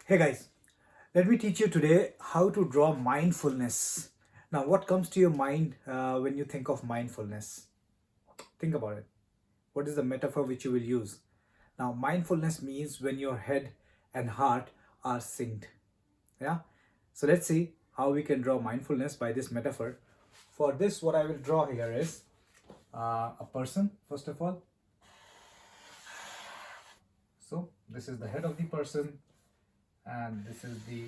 Hey guys, let me teach you today how to draw mindfulness. Now, what comes to your mind when you think of mindfulness? Think about it. What is the metaphor which you will use? Now, mindfulness means when your head and heart are synced. Yeah. So let's see how we can draw mindfulness by this metaphor. For this, what I will draw here is a person, first of all. So this is the head of the person, and this is the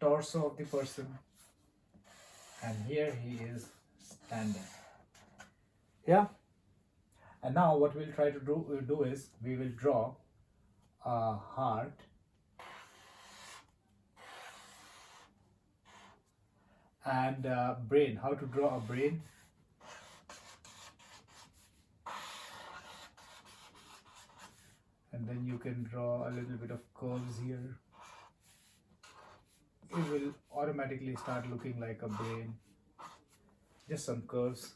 torso of the person, and here he is standing. Yeah. And now what we'll try to do is we will draw a heart and a brain. How to draw a brain? And then you can draw a little bit of curves here. It will automatically start looking like a brain. Just some curves.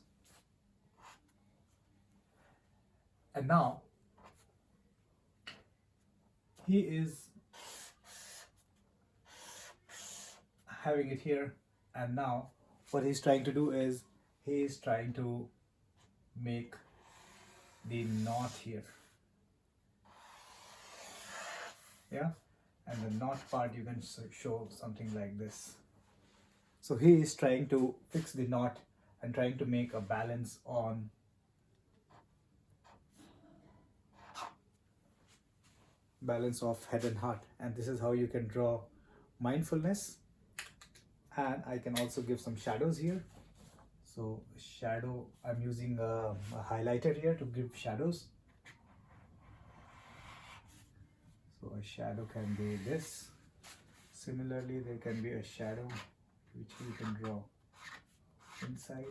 And now he is having it here, and now what he's trying to do is he is trying to make the knot here. Yeah, and the knot part you can show something like this. So he is trying to fix the knot and trying to make a balance on balance of head and heart, and this is how you can draw mindfulness. And I can also give some shadows here. So shadow, I'm using a highlighter here to give shadows. So a shadow can be this. Similarly, there can be a shadow which you can draw inside,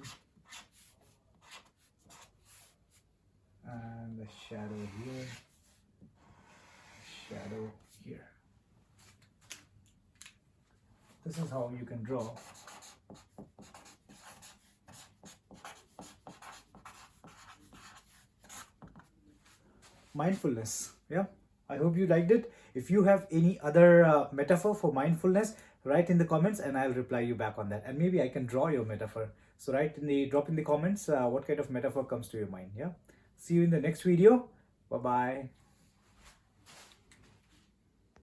and a shadow here, shadow here. This is how you can draw mindfulness. Yeah, I hope you liked it. If you have any other metaphor for mindfulness, write in the comments and I'll reply you back on that, and maybe I can draw your metaphor. So drop in the comments what kind of metaphor comes to your mind. Yeah, see you in the next video. Bye bye.